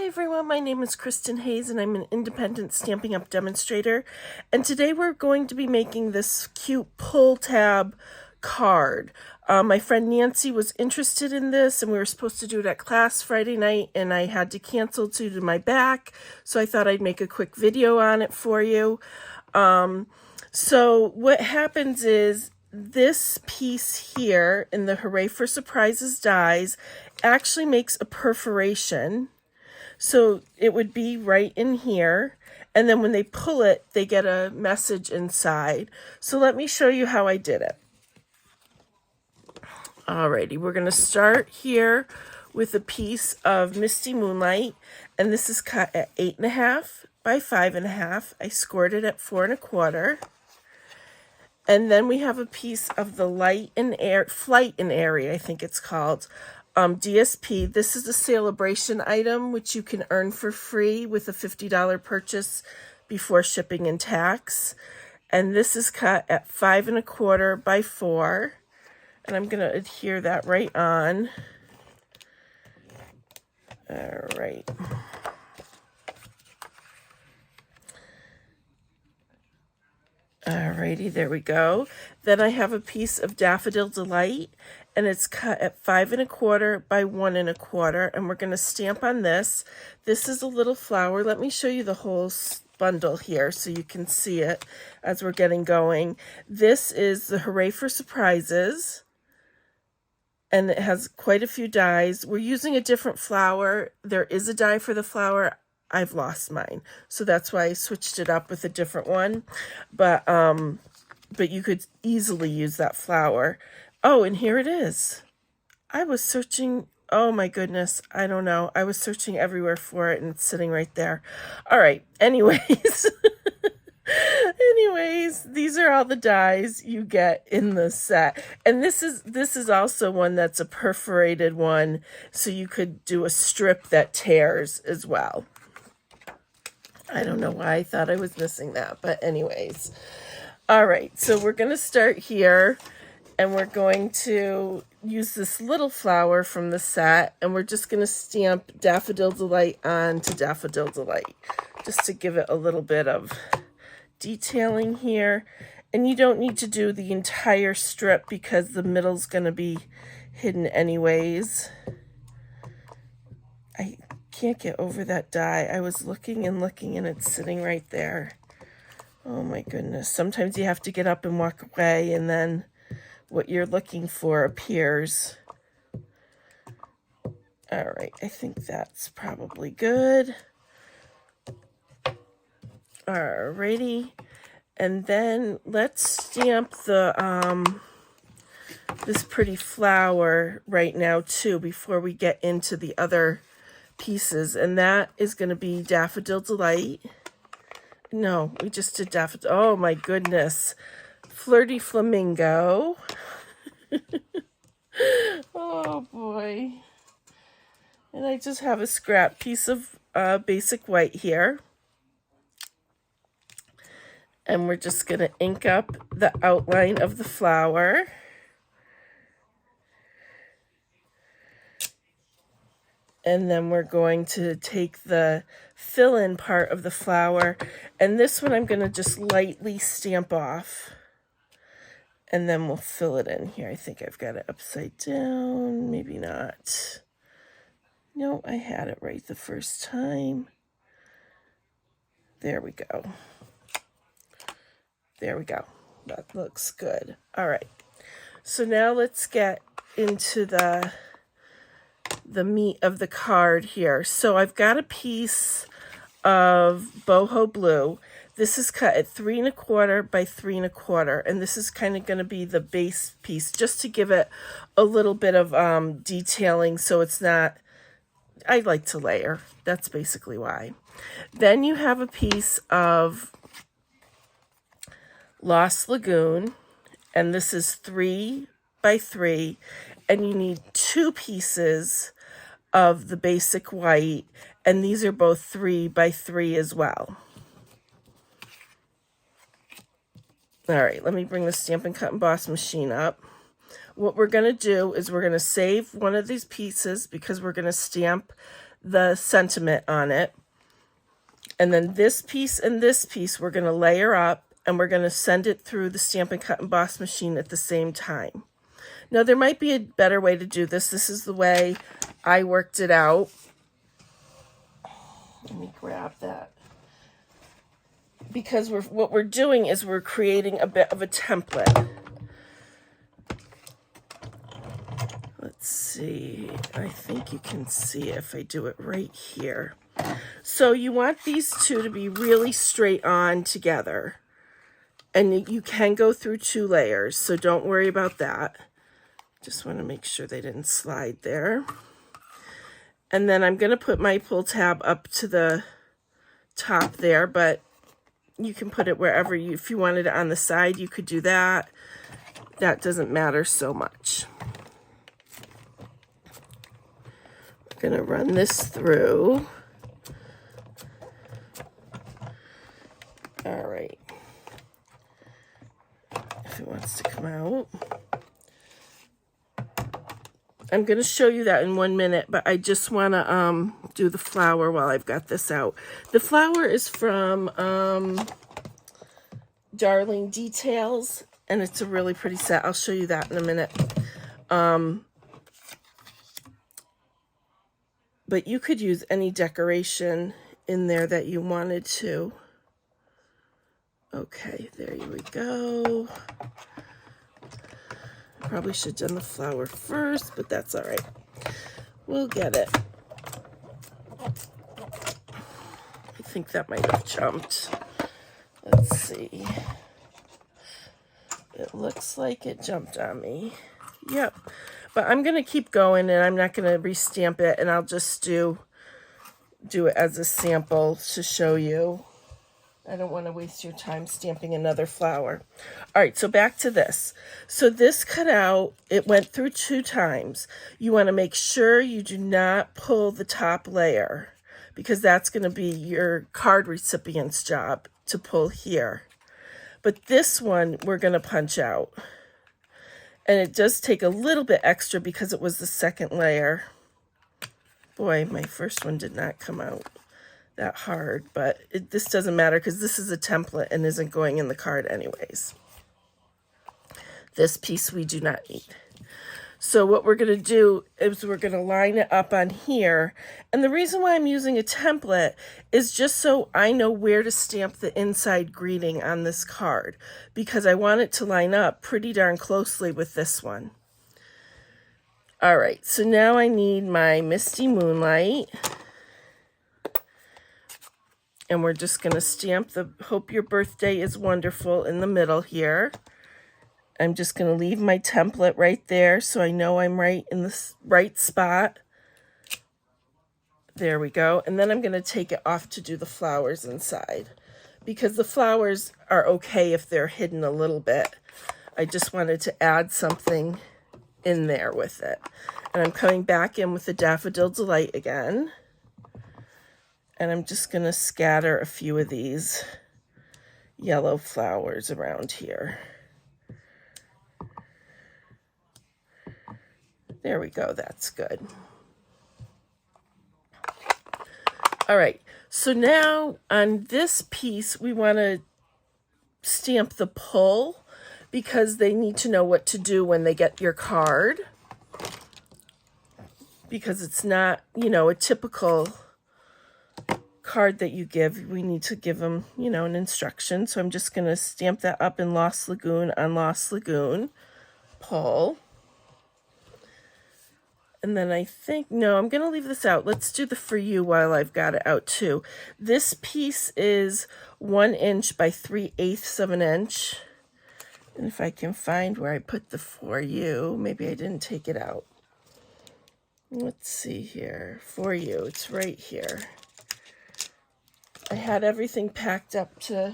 everyone, my name is Kristin Hayes and I'm an independent Stampin' Up! Demonstrator, and today we're going to be making this cute pull tab card. My friend Nancy was interested in this and we were supposed to do it at class Friday night and I had to cancel due to my back, so I thought I'd make a quick video on it for you. So what happens is this piece here in the Hooray for Surprises dies actually makes a perforation. So it would be right in here, and then when they pull it, they get a message inside. So let me show you how I did it. Alrighty, we're going to start here with a piece of Misty Moonlight, and this is cut at 8.5 by 5.5. I scored it at 4 1/4. And then we have a piece of the Flight and Airy, I think it's called. DSP. This is a celebration item which you can earn for free with a $50 purchase before shipping and tax. And this is cut at 5 1/4 by 4. And I'm going to adhere that right on. All right. Alrighty, there we go. Then I have a piece of Daffodil Delight, and it's cut at 5 1/4 by 1 1/4, and we're going to stamp on this. This is a little flower. Let me show you the whole bundle here so you can see it as we're getting going. This is the Hooray for Surprises, and it has quite a few dies. We're using a different flower. There is a die for the flower. I've lost mine, so that's why I switched it up with a different one. But you could easily use that flower. Oh, and here it is. I was searching. Oh my goodness, I don't know. I was searching everywhere for it, and it's sitting right there. All right. Anyways, these are all the dies you get in the set, and this is also one that's a perforated one, so you could do a strip that tears as well. I don't know why I thought I was missing that, but anyways. All right, so we're going to start here, and we're going to use this little flower from the set, and we're just going to stamp Daffodil Delight onto Daffodil Delight, just to give it a little bit of detailing here. And you don't need to do the entire strip because the middle's going to be hidden anyways. I can't get over that die. I was looking and looking and it's sitting right there. Oh my goodness. Sometimes you have to get up and walk away and then what you're looking for appears. All right, I think that's probably good. Alrighty. And then let's stamp the this pretty flower right now too before we get into the other pieces, and that is going to be Daffodil Delight. No, we just did Daffodil. Oh my goodness. Flirty Flamingo. Oh boy. And I just have a scrap piece of basic white here. And we're just going to ink up the outline of the flower. And then we're going to take the fill-in part of the flower. And this one I'm going to just lightly stamp off. And then we'll fill it in here. I think I've got it upside down. Maybe not. No, I had it right the first time. There we go. There we go. That looks good. All right. So now let's get into the meat of the card here. So I've got a piece of boho blue. This is cut at 3 1/4 by 3 1/4, and this is kind of going to be the base piece just to give it a little bit of detailing, so it's not, I like to layer. That's basically why. Then you have a piece of Lost Lagoon, and this is 3 by 3, and you need 2 pieces of the basic white, and these are both 3 by 3 as well. All right, let me bring the Stampin' Cut and Emboss machine up. What we're going to do is we're going to save one of these pieces because we're going to stamp the sentiment on it. And then this piece and this piece we're going to layer up, and we're going to send it through the Stampin' Cut and Emboss machine at the same time. Now, there might be a better way to do this. This is the way I worked it out. Let me grab that. Because what we're doing is we're creating a bit of a template. Let's see. I think you can see if I do it right here. So you want these two to be really straight on together. And you can go through 2 layers, so don't worry about that. Just want to make sure they didn't slide there. And then I'm going to put my pull tab up to the top there, but you can put it wherever if you wanted it on the side, you could do that. That doesn't matter so much. I'm going to run this through. All right. If it wants to come out. I'm going to show you that in 1 minute, but I just want to do the flower while I've got this out. The flower is from Darling Details, and it's a really pretty set. I'll show you that in a minute. But you could use any decoration in there that you wanted to. Okay, there we go. Probably should have done the flower first, but that's all right. We'll get it. I think that might have jumped. Let's see. It looks like it jumped on me. Yep. But I'm going to keep going, and I'm not going to restamp it, and I'll just do it as a sample to show you. I don't want to waste your time stamping another flower. All right, so back to this. So this cutout, it went through 2 times. You want to make sure you do not pull the top layer, because that's going to be your card recipient's job to pull here. But this one, we're going to punch out. And it does take a little bit extra because it was the second layer. Boy, my first one did not come out that hard, but this doesn't matter because this is a template and isn't going in the card anyways. This piece we do not need. So what we're going to do is we're going to line it up on here. And the reason why I'm using a template is just so I know where to stamp the inside greeting on this card, because I want it to line up pretty darn closely with this one. All right, so now I need my Misty Moonlight. And we're just going to stamp the Hope Your Birthday is Wonderful in the middle here. I'm just going to leave my template right there so I know I'm right in the right spot. There we go. And then I'm going to take it off to do the flowers inside, because the flowers are okay if they're hidden a little bit. I just wanted to add something in there with it. And I'm coming back in with the Daffodil Delight again. And I'm just going to scatter a few of these yellow flowers around here. There we go. That's good. All right. So now on this piece, we want to stamp the pull, because they need to know what to do when they get your card. Because it's not, you know, a typical card that you give. We need to give them, you know, an instruction. So I'm just going to stamp that up in Lost Lagoon on Lost Lagoon, pull. And then I think, no, I'm going to leave this out. Let's do the For You while I've got it out too. This piece is 1 inch by 3/8 of an inch. And if I can find where I put the For You, maybe I didn't take it out. Let's see here. For You, it's right here. I had everything packed up to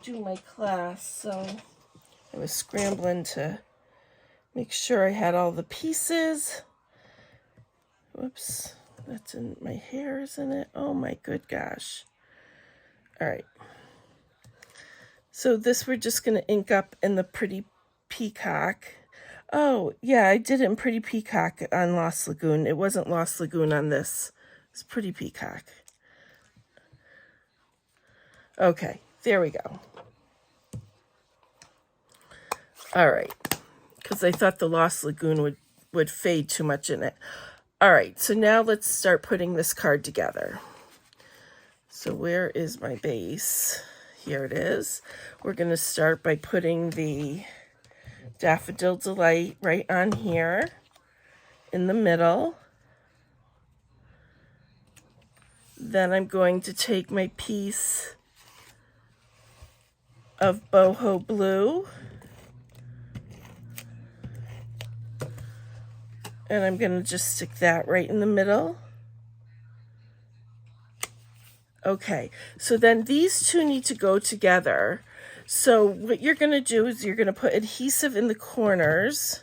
do my class, so I was scrambling to make sure I had all the pieces. Whoops, that's in my hair, isn't it? Oh my good gosh. All right. So this we're just going to ink up in the Pretty Peacock. Oh, yeah, I did it in Pretty Peacock on Lost Lagoon. It wasn't Lost Lagoon on this It's pretty peacock. Okay, there we go. All right, because I thought the Lost Lagoon would fade too much in it. All right, so now let's start putting this card together. So where is my base? Here it is. We're going to start by putting the Daffodil Delight right on here in the middle. Then I'm going to take my piece of Boho Blue, and I'm going to just stick that right in the middle. Okay, so then these two need to go together. So what you're going to do is you're going to put adhesive in the corners,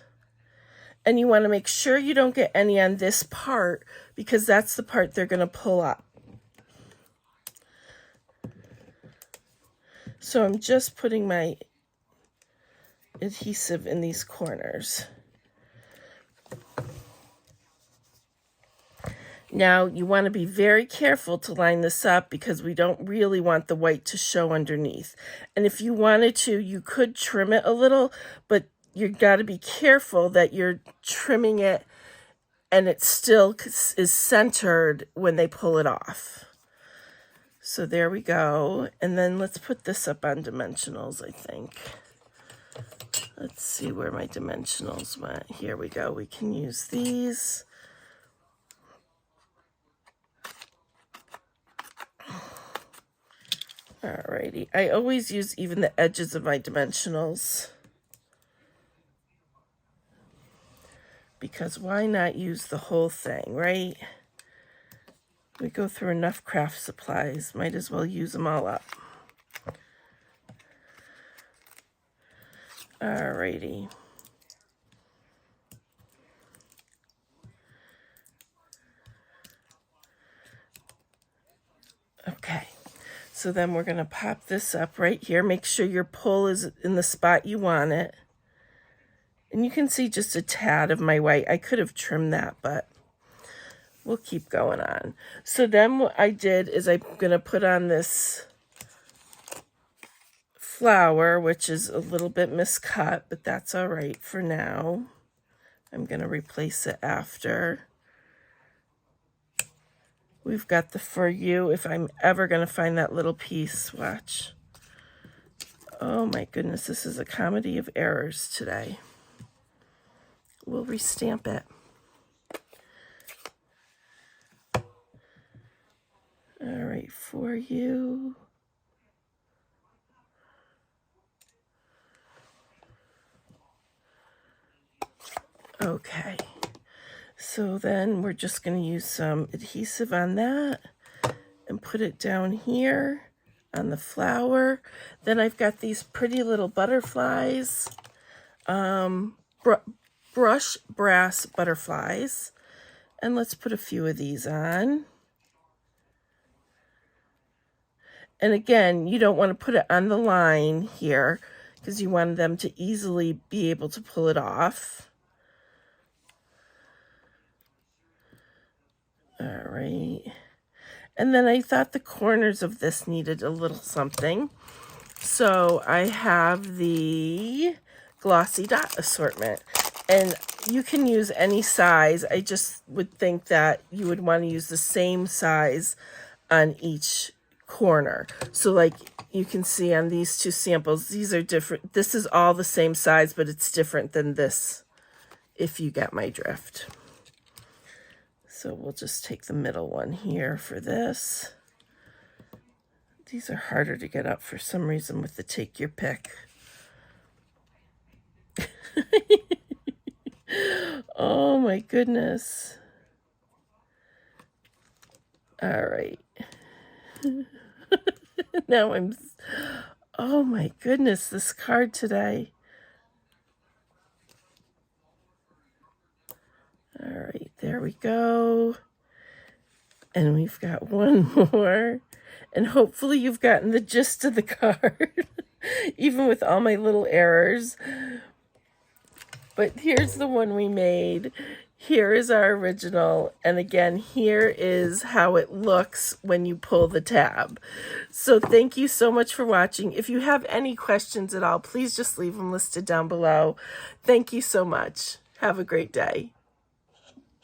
and you want to make sure you don't get any on this part because that's the part they're going to pull up. So I'm just putting my adhesive in these corners. Now you want to be very careful to line this up because we don't really want the white to show underneath. And if you wanted to, you could trim it a little, but you've got to be careful that you're trimming it and it still is centered when they pull it off. So there we go. And then let's put this up on dimensionals, I think. Let's see where my dimensionals went. Here we go. We can use these. Alrighty. I always use even the edges of my dimensionals. Because why not use the whole thing, right? We go through enough craft supplies. Might as well use them all up. Alrighty. Okay. So then we're going to pop this up right here. Make sure your pull is in the spot you want it. And you can see just a tad of my white. I could have trimmed that, but we'll keep going on. So then what I did is I'm going to put on this flower, which is a little bit miscut, but that's all right for now. I'm going to replace it after. We've got the For You, if I'm ever going to find that little piece. Watch. Oh my goodness, this is a comedy of errors today. We'll restamp it. All right, For You. Okay. So then we're just going to use some adhesive on that and put it down here on the flower. Then I've got these pretty little butterflies, brush brass butterflies. And let's put a few of these on. And again, you don't want to put it on the line here because you want them to easily be able to pull it off. All right. And then I thought the corners of this needed a little something. So I have the glossy dot assortment. And you can use any size. I just would think that you would want to use the same size on each corner. So like you can see on these two samples, these are different. This is all the same size, but it's different than this, if you get my drift. So we'll just take the middle one here for this. These are harder to get up for some reason with the take your pick. Oh my goodness. All right. Now oh my goodness, this card today. All right, there we go. And we've got one more. And hopefully you've gotten the gist of the card, even with all my little errors. But here's the one we made. Here is our original, and again, here is how it looks when you pull the tab. So thank you so much for watching. If you have any questions at all, please just leave them listed down below. Thank you so much. Have a great day.